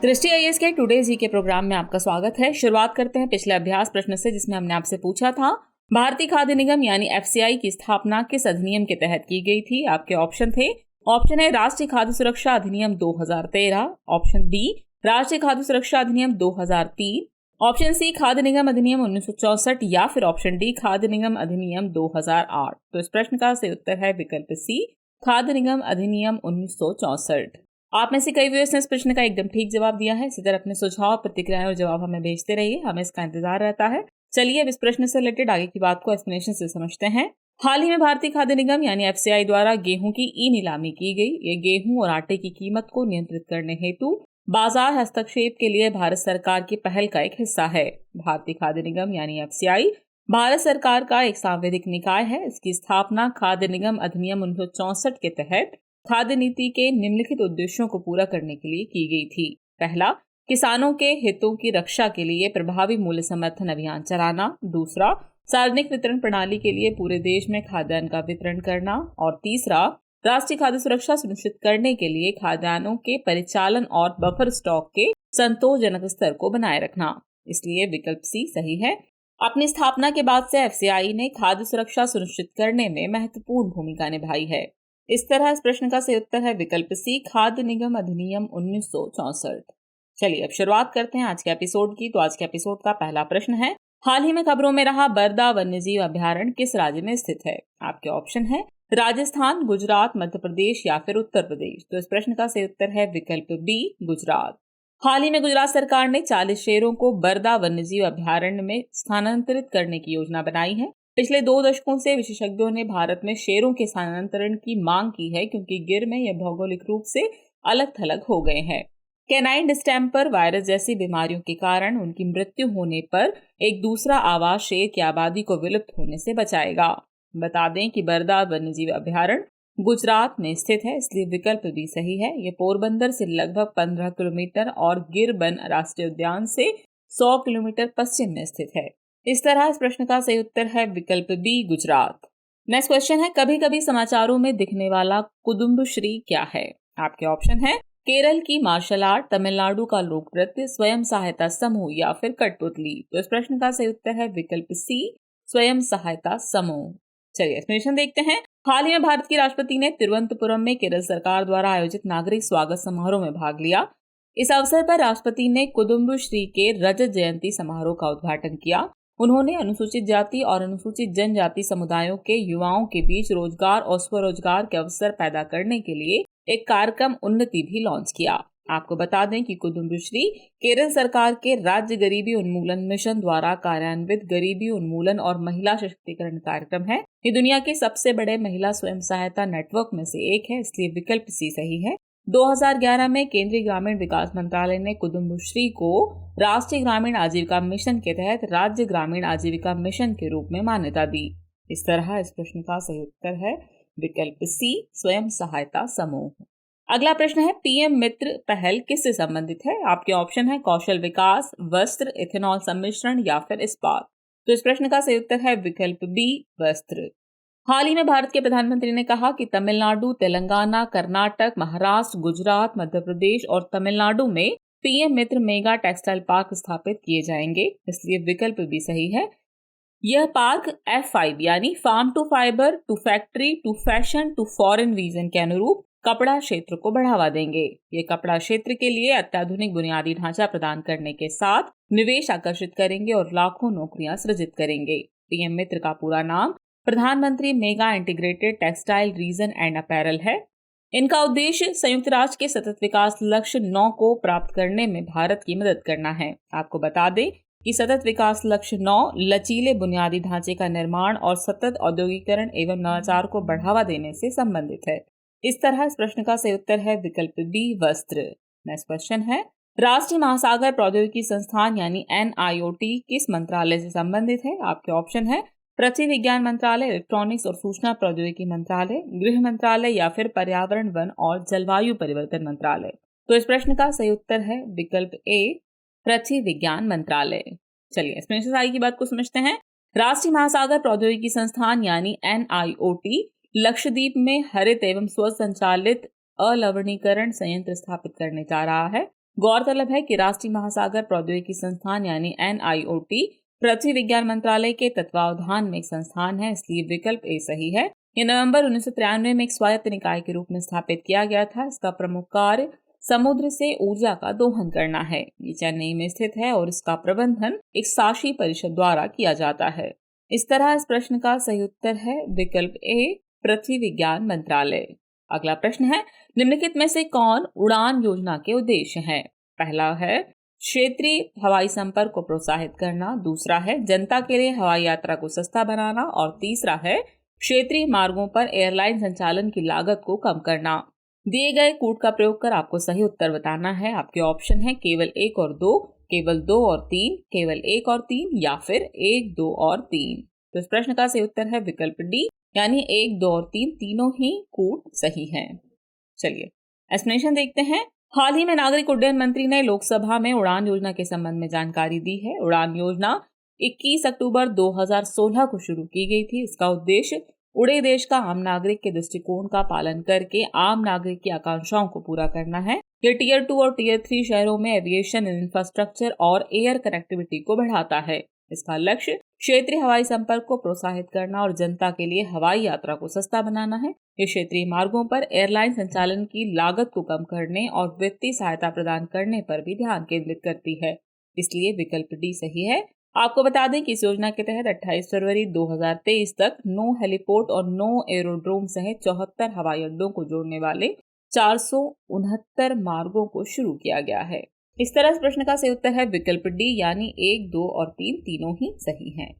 दृष्टि आईएएस के टुडे जी के प्रोग्राम में आपका स्वागत है। शुरुआत करते हैं पिछले अभ्यास प्रश्न से, जिसमें हमने आपसे पूछा था भारतीय खाद्य निगम यानी एफसीआई की स्थापना किस अधिनियम के तहत की गई थी। आपके ऑप्शन थे, ऑप्शन ए राष्ट्रीय खाद्य सुरक्षा अधिनियम 2013, ऑप्शन बी राष्ट्रीय खाद्य सुरक्षा अधिनियम 2003, ऑप्शन सी खाद्य निगम अधिनियम 1964 या फिर ऑप्शन डी खाद्य निगम अधिनियम 2008। तो इस प्रश्न का सही उत्तर है विकल्प सी, खाद्य निगम अधिनियम 1964। आप में से कई व्यूअर्स ने इस प्रश्न का एकदम ठीक जवाब दिया है। इसी तरह अपने सुझाव, प्रतिक्रियाएं और जवाब हमें भेजते रहिए, हमें इसका इंतजार रहता है। चलिए अब इस प्रश्न से रिलेटेड आगे की बात को एक्सप्लेनेशन से समझते हैं। हाल ही में भारतीय खाद्य निगम यानी एफसीआई द्वारा गेहूं की ई नीलामी की गई। ये गेहूं और आटे की कीमत को नियंत्रित करने हेतु बाजार हस्तक्षेप के लिए भारत सरकार की पहल का एक हिस्सा है। भारतीय खाद्य निगम यानी एफसीआई भारत सरकार का एक सांविधिक निकाय है। इसकी स्थापना खाद्य निगम अधिनियम 1964 के तहत खाद्य नीति के निम्नलिखित उद्देश्यों को पूरा करने के लिए की गई थी। पहला, किसानों के हितों की रक्षा के लिए प्रभावी मूल्य समर्थन अभियान चलाना। दूसरा, सार्वजनिक वितरण प्रणाली के लिए पूरे देश में खाद्यान्न का वितरण करना। और तीसरा, राष्ट्रीय खाद्य सुरक्षा सुनिश्चित करने के लिए खाद्यान्नों के परिचालन और बफर स्टॉक के संतोषजनक स्तर को बनाए रखना। इसलिए विकल्प सी सही है। अपनी स्थापना के बाद से एफसीआई ने खाद्य सुरक्षा सुनिश्चित करने में महत्वपूर्ण भूमिका निभाई है। इस तरह इस प्रश्न का सही उत्तर है विकल्प सी, खाद्य निगम अधिनियम 1964। चलिए अब शुरुआत करते हैं आज के एपिसोड की। तो आज के एपिसोड का पहला प्रश्न है, हाल ही में खबरों में रहा बरदा वन्यजीव अभयारण्य किस राज्य में स्थित है। आपके ऑप्शन है राजस्थान, गुजरात, मध्य प्रदेश या फिर उत्तर प्रदेश। तो इस प्रश्न का सही उत्तर है विकल्प बी, गुजरात। हाल ही में गुजरात सरकार ने 40 शेरों को बरदा वन्यजीव अभयारण्य में स्थानांतरित करने की योजना बनाई है। पिछले 2 दशकों से विशेषज्ञों ने भारत में शेरों के स्थानांतरण की मांग की है, क्योंकि गिर में यह भौगोलिक रूप से अलग थलग हो गए हैं। कैनाइन डिस्टेम्पर वायरस जैसी बीमारियों के कारण उनकी मृत्यु होने पर एक दूसरा आवास शेर की आबादी को विलुप्त होने से बचाएगा। बता दें कि बरदा वन्यजीव अभयारण्य गुजरात में स्थित है, इसलिए विकल्प भी सही है। ये पोरबंदर से लगभग 15 किलोमीटर और गिरबन राष्ट्रीय उद्यान से 100 किलोमीटर पश्चिम में स्थित है। इस तरह इस प्रश्न का सही उत्तर है विकल्प बी, गुजरात। नेक्स्ट क्वेश्चन है, कभी कभी समाचारों में दिखने वाला कुदुम्बश्री क्या है। आपके ऑप्शन है केरल की मार्शल आर्ट, तमिलनाडु का लोक नृत्य, स्वयं सहायता समूह या फिर कठपुतली। तो इस प्रश्न का सही उत्तर है विकल्प सी, स्वयं सहायता समूह। चलिए एक्सप्लेनेशन देखते हैं। हाल ही में भारत के राष्ट्रपति ने तिरुवनंतपुरम में केरल सरकार द्वारा आयोजित नागरिक स्वागत समारोह में भाग लिया। इस अवसर पर राष्ट्रपति ने कुदुम्बश्री के रजत जयंती समारोह का उद्घाटन किया। उन्होंने अनुसूचित जाति और अनुसूचित जनजाति समुदायों के युवाओं के बीच रोजगार और स्वरोजगार के अवसर पैदा करने के लिए एक कार्यक्रम उन्नति भी लॉन्च किया। आपको बता दें कि कुदुम्बश्री केरल सरकार के राज्य गरीबी उन्मूलन मिशन द्वारा कार्यान्वित गरीबी उन्मूलन और महिला सशक्तिकरण कार्यक्रम है। ये दुनिया के सबसे बड़े महिला स्वयं सहायता नेटवर्क में से एक है, इसलिए विकल्प सी सही है। 2011 में केंद्रीय ग्रामीण विकास मंत्रालय ने कुदुम्बश्री को राष्ट्रीय ग्रामीण आजीविका मिशन के तहत राज्य ग्रामीण आजीविका मिशन के रूप में मान्यता दी। इस तरह इस प्रश्न का सही उत्तर है विकल्प सी, स्वयं सहायता समूह। अगला प्रश्न है, पीएम मित्र पहल किससे संबंधित है। आपके ऑप्शन है कौशल विकास, वस्त्र, इथेनॉल सम्मिश्रण या फिर इस्पात। तो इस प्रश्न का सही उत्तर है विकल्प बी, वस्त्र। हाल ही में भारत के प्रधानमंत्री ने कहा कि तमिलनाडु, तेलंगाना, कर्नाटक, महाराष्ट्र, गुजरात, मध्य प्रदेश और तमिलनाडु में पीएम मित्र मेगा टेक्सटाइल पार्क स्थापित किए जाएंगे, इसलिए विकल्प भी सही है। यह पार्क F5 यानी farm to fibre to factory to fashion to foreign vision के अनुरूप कपड़ा क्षेत्र को बढ़ावा देंगे। ये कपड़ा क्षेत्र के लिए अत्याधुनिक बुनियादी ढांचा प्रदान करने के साथ निवेश आकर्षित करेंगे और लाखों नौकरियां सृजित करेंगे। पीएम मित्र का पूरा नाम प्रधानमंत्री mega integrated textile reason and apparel है। इनका उद्देश्य संयुक्त राष्ट्र के सतत विकास लक्ष्य 9 को प्राप्त करने में भारत की मदद करना है। आपको बता दें कि सतत विकास लक्ष्य 9 लचीले बुनियादी ढांचे का निर्माण और सतत औद्योगिकरण एवं नवाचार को बढ़ावा देने से संबंधित है। इस तरह इस प्रश्न का सही उत्तर है विकल्प बी, वस्त्र। नेक्स्ट क्वेश्चन है, राष्ट्रीय महासागर प्रौद्योगिकी संस्थान यानी NIOT किस मंत्रालय से संबंधित है। आपके ऑप्शन है पृथ्वी विज्ञान मंत्रालय, इलेक्ट्रॉनिक्स और सूचना प्रौद्योगिकी मंत्रालय, गृह मंत्रालय या फिर पर्यावरण, वन और जलवायु परिवर्तन मंत्रालय। तो इस प्रश्न का सही उत्तर है विकल्प ए, पृथ्वी विज्ञान मंत्रालय। चलिए एक्सप्लेनेशन की बात को समझते हैं। राष्ट्रीय महासागर प्रौद्योगिकी संस्थान यानी NIOT लक्षद्वीप में हरित एवं स्वसंचालित अलवणीकरण संयंत्र स्थापित करने जा रहा है। गौरतलब है कि राष्ट्रीय महासागर प्रौद्योगिकी संस्थान यानी NIOT पृथ्वी विज्ञान मंत्रालय के तत्वावधान में एक संस्थान है, इसलिए विकल्प ए सही है। ये नवंबर 1993 में एक स्वायत्त निकाय के रूप में स्थापित किया गया था। इसका प्रमुख कार्य समुद्र से ऊर्जा का दोहन करना है। ये चेन्नई में स्थित है और इसका प्रबंधन एक शासी परिषद द्वारा किया जाता है। इस तरह इस प्रश्न का सही उत्तर है विकल्प ए, पृथ्वी विज्ञान मंत्रालय। अगला प्रश्न है, निम्नलिखित में से कौन उड़ान योजना के उद्देश्य हैं? पहला है क्षेत्रीय हवाई संपर्क को प्रोत्साहित करना, दूसरा है जनता के लिए हवाई यात्रा को सस्ता बनाना और तीसरा है क्षेत्रीय मार्गों पर एयरलाइन संचालन की लागत को कम करना। दिए गए कूट का प्रयोग कर आपको सही उत्तर बताना है। आपके ऑप्शन है केवल 1 और 2, केवल 2 और 3, केवल 1 और 3 या फिर 1, 2 और 3। तो इस प्रश्न का सही उत्तर है विकल्प डी, यानी 1, 2 और 3 तीनों ही कूट सही हैं। चलिए एक्सप्लेनेशन देखते हैं। हाल ही में नागरिक उड्डयन मंत्री ने लोकसभा में उड़ान योजना के संबंध में जानकारी दी है। उड़ान योजना 21 अक्टूबर 2016 को शुरू की गई थी। इसका उद्देश्य उड़े देश का आम नागरिक के दृष्टिकोण का पालन करके आम नागरिक की आकांक्षाओं को पूरा करना है। ये टियर 2 और टियर 3 शहरों में एविएशन इंफ्रास्ट्रक्चर और एयर कनेक्टिविटी को बढ़ाता है। इसका लक्ष्य क्षेत्रीय हवाई संपर्क को प्रोत्साहित करना और जनता के लिए हवाई यात्रा को सस्ता बनाना है। ये क्षेत्रीय मार्गों पर एयरलाइन संचालन की लागत को कम करने और वित्तीय सहायता प्रदान करने पर भी ध्यान केंद्रित करती है, इसलिए विकल्प डी सही है। आपको बता दें कि इस योजना के तहत 28 फरवरी 2023 तक 9 हेलीपोर्ट और 9 एरोड्रोम सहित 74 हवाई अड्डों को जोड़ने वाले 469 मार्गों को शुरू किया गया है। इस तरह इस प्रश्न का सही उत्तर है विकल्प डी, यानी 1, 2 और 3 तीनों ही सही हैं।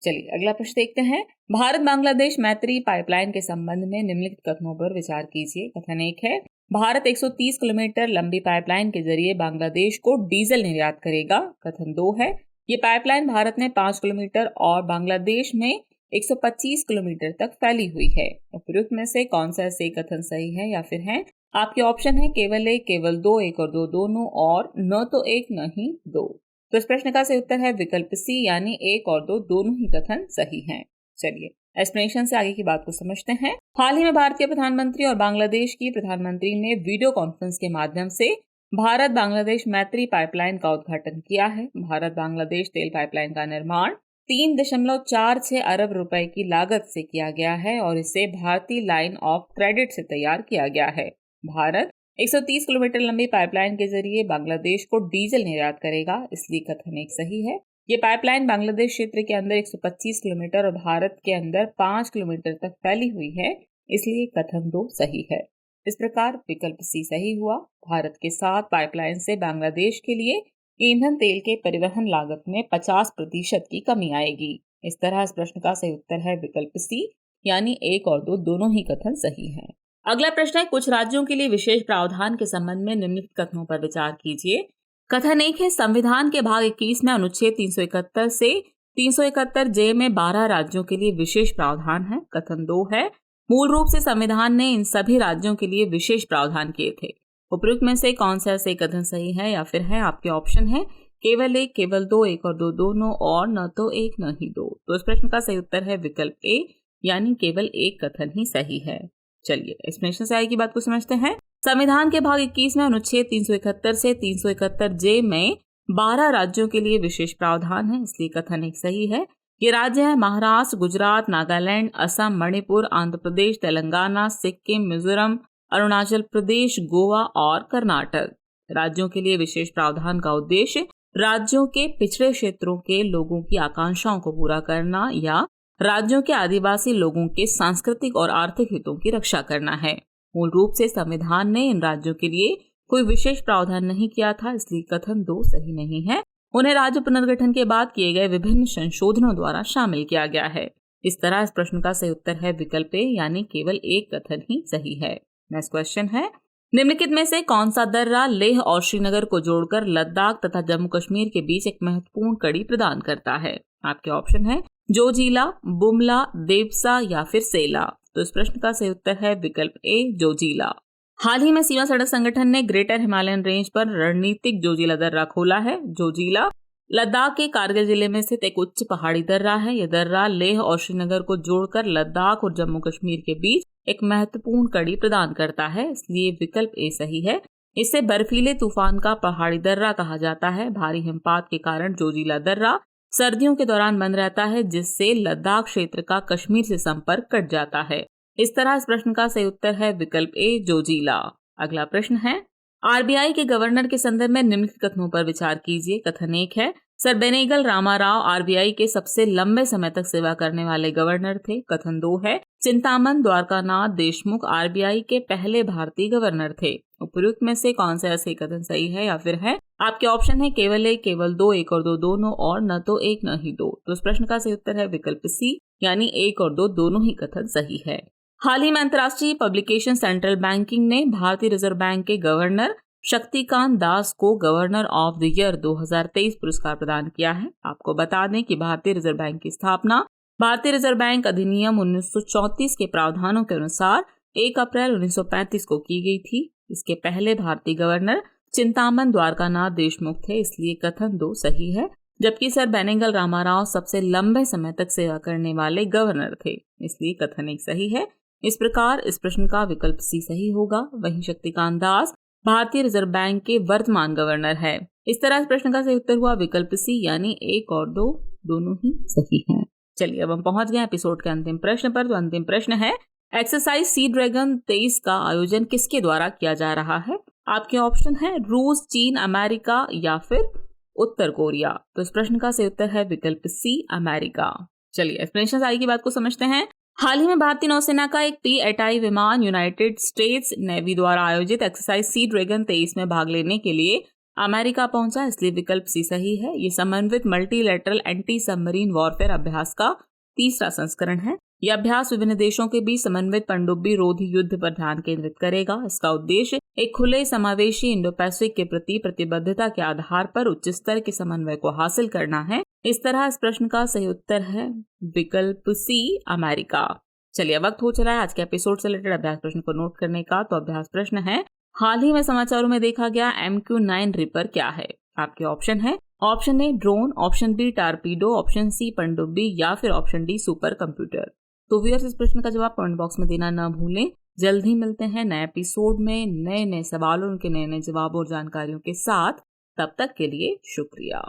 चलिए अगला प्रश्न देखते हैं। भारत बांग्लादेश मैत्री पाइपलाइन के संबंध में निम्नलिखित कथनों पर विचार कीजिए। कथन 1 है, भारत 130 किलोमीटर लंबी पाइपलाइन के जरिए बांग्लादेश को डीजल निर्यात करेगा। कथन 2 है, ये पाइपलाइन भारत में 5 किलोमीटर और बांग्लादेश में 125 किलोमीटर तक फैली हुई है। उपयुक्त में से कौन सा से कथन सही है या फिर है? आपके ऑप्शन है केवल 1, केवल 2, 1 और 2 दोनों, और न तो 1 न ही 2। तो इस प्रश्न का सही उत्तर है विकल्प सी, यानी 1 और 2 दोनों ही कथन सही हैं। चलिए एक्सप्लेनेशन से आगे की बात को समझते हैं। हाल ही में भारत के प्रधानमंत्री और बांग्लादेश की प्रधानमंत्री ने वीडियो कॉन्फ्रेंस के माध्यम से भारत बांग्लादेश मैत्री पाइपलाइन का उद्घाटन किया है। भारत बांग्लादेश तेल पाइपलाइन का निर्माण 3.46 अरब रुपए की लागत से किया गया है और इसे भारतीय लाइन ऑफ क्रेडिट से तैयार किया गया है। भारत 130 किलोमीटर लंबी पाइपलाइन के जरिए बांग्लादेश को डीजल निर्यात करेगा, इसलिए कथन 1 सही है। ये पाइपलाइन बांग्लादेश क्षेत्र के अंदर 125 किलोमीटर और भारत के अंदर 5 किलोमीटर तक फैली हुई है, इसलिए कथन 2 सही है। इस प्रकार विकल्प सी सही हुआ। भारत के साथ पाइपलाइन से बांग्लादेश के लिए ईंधन तेल के परिवहन लागत में 50% की कमी आएगी। इस तरह इस प्रश्न का सही उत्तर है विकल्प सी, यानी 1 और 2 दोनों ही कथन सही हैं। अगला प्रश्न है, कुछ राज्यों के लिए विशेष प्रावधान के संबंध में निम्नलिखित कथनों पर विचार कीजिए। कथन 1 है, संविधान के भाग 21 में अनुच्छेद 371 से 371 जे में 12 राज्यों के लिए विशेष प्रावधान है। कथन 2 है, मूल रूप से संविधान ने इन सभी राज्यों के लिए विशेष प्रावधान किए थे। उपयुक्त में से कौन सा से कथन सही है या फिर है? आपके ऑप्शन है केवल 1, केवल 2, 1 और 2 दोनों, और न तो 1 न ही 2। तो इस प्रश्न का सही उत्तर है विकल्प ए, यानी केवल 1 कथन ही सही है। चलिए एक्सप्लेनेशन से आगे की बात को समझते हैं। संविधान के भाग 21 में अनुच्छेद 371 से 371 जे में 12 राज्यों के लिए विशेष प्रावधान है, इसलिए कथन 1 सही है। ये राज्य है महाराष्ट्र, गुजरात, नागालैंड, असम, मणिपुर, आंध्र प्रदेश, तेलंगाना, सिक्किम, मिजोरम, अरुणाचल प्रदेश, गोवा और कर्नाटक। राज्यों के लिए विशेष प्रावधान का उद्देश्य राज्यों के पिछड़े क्षेत्रों के लोगों की आकांक्षाओं को पूरा करना या राज्यों के आदिवासी लोगों के सांस्कृतिक और आर्थिक हितों की रक्षा करना है। मूल रूप से संविधान ने इन राज्यों के लिए कोई विशेष प्रावधान नहीं किया था, इसलिए कथन 2 सही नहीं है। उन्हें राज्य पुनर्गठन के बाद किए गए विभिन्न संशोधनों द्वारा शामिल किया गया है। इस तरह इस प्रश्न का सही उत्तर है विकल्प ए, यानी केवल 1 कथन ही सही है। नेक्स्ट क्वेश्चन है, निम्नलिखित में से कौन सा दर्रा लेह और श्रीनगर को जोड़कर लद्दाख तथा जम्मू कश्मीर के बीच एक महत्वपूर्ण कड़ी प्रदान करता है? आपके ऑप्शन है जोजिला, बुमला, देवसा या फिर सेला। तो इस प्रश्न का सही उत्तर है विकल्प ए, जोजिला। हाल ही में सीमा सड़क संगठन ने ग्रेटर हिमालयन रेंज पर रणनीतिक जोजिला दर्रा खोला है। जोजिला लद्दाख के कारगिल जिले में स्थित एक उच्च पहाड़ी दर्रा है। यह दर्रा लेह और श्रीनगर को जोड़कर लद्दाख और जम्मू कश्मीर के बीच एक महत्वपूर्ण कड़ी प्रदान करता है, इसलिए विकल्प ए सही है। इसे बर्फीले तूफान का पहाड़ी दर्रा कहा जाता है। भारी हिमपात के कारण जोजिला दर्रा सर्दियों के दौरान बंद रहता है, जिससे लद्दाख क्षेत्र का कश्मीर से संपर्क कट जाता है। इस तरह इस प्रश्न का सही उत्तर है विकल्प ए, जोजिला। अगला प्रश्न है, आरबीआई के गवर्नर के संदर्भ में निम्नलिखित कथनों पर विचार कीजिए। कथन 1 है, सर बेनेगल रामाराव आरबीआई के सबसे लंबे समय तक सेवा करने वाले गवर्नर थे। कथन 2 है, चिंतामन द्वारकानाथ देशमुख आरबीआई के पहले भारतीय गवर्नर थे। उपयुक्त में से कौन सा सही कथन सही है या फिर है? आपके ऑप्शन है केवल 1, केवल 2, 1 और 2 दोनों, और न तो 1 न ही 2। तो इस प्रश्न का सही उत्तर है विकल्प सी, यानी 1 और 2 दोनों ही कथन सही है। हाल ही में अंतर्राष्ट्रीय पब्लिकेशन सेंट्रल बैंकिंग ने भारतीय रिजर्व बैंक के गवर्नर शक्तिकांत दास को गवर्नर ऑफ द ईयर 2023 पुरस्कार प्रदान किया है। आपको बता दें कि भारतीय रिजर्व बैंक की स्थापना भारतीय रिजर्व बैंक अधिनियम 1934 के प्रावधानों के अनुसार 1 अप्रैल 1935 को की गई थी। इसके पहले भारतीय गवर्नर चिंतामन द्वारकानाथ देशमुख थे, इसलिए कथन 2 सही है। जबकि सर बेनेगल रामाराव सबसे लंबे समय तक सेवा करने वाले गवर्नर थे, इसलिए कथन 1 सही है। इस प्रकार इस प्रश्न का विकल्प सी सही होगा। वहीं शक्तिकांत दास भारतीय रिजर्व बैंक के वर्तमान गवर्नर है। इस तरह इस प्रश्न का सही उत्तर हुआ विकल्प सी, यानी 1 और 2 दोनों ही सही हैं। चलिए अब हम पहुंच गए एपिसोड के अंतिम प्रश्न पर। तो अंतिम प्रश्न है, एक्सरसाइज सी ड्रैगन 23 का आयोजन किसके द्वारा किया जा रहा है? आपके ऑप्शन है रूस, चीन, अमेरिका या फिर उत्तर कोरिया। तो इस प्रश्न का सही उत्तर है विकल्प सी, अमेरिका। चलिए एक्सप्लेनेशन आगे की बात को समझते हैं। हाल ही में भारतीय नौसेना का एक P-8I विमान यूनाइटेड स्टेट्स नेवी द्वारा आयोजित एक्सरसाइज सी ड्रैगन 23 में भाग लेने के लिए अमेरिका पहुंचा, इसलिए विकल्प सी सही है। ये समन्वित मल्टीलैटरल एंटी सबमरीन वॉरफेयर अभ्यास का तीसरा संस्करण है। यह अभ्यास विभिन्न देशों के बीच समन्वित पनडुब्बी रोधी युद्ध पर ध्यान केंद्रित करेगा। इसका उद्देश्य एक खुले समावेशी इंडो पैसिफिक के प्रति प्रतिबद्धता के आधार पर उच्च स्तर के समन्वय को हासिल करना है। इस तरह इस प्रश्न का सही उत्तर है विकल्प सी, अमेरिका। चलिए वक्त हो चला है आज के एपिसोड से रिलेटेड अभ्यास प्रश्न को नोट करने का। तो अभ्यास प्रश्न है, हाल ही में समाचारों में देखा गया MQ-9 रिपर क्या है? आपके ऑप्शन है, option A drone, option B torpedo, option C पनडुब्बी या फिर ऑप्शन डी सुपर कंप्यूटर। तो व्यूअर्स इस प्रश्न का जवाब कमेंट बॉक्स में देना न भूलें। जल्द ही मिलते हैं नए एपिसोड में नए नए सवालों, उनके नए नए जवाबों और जानकारियों के साथ। तब तक के लिए शुक्रिया।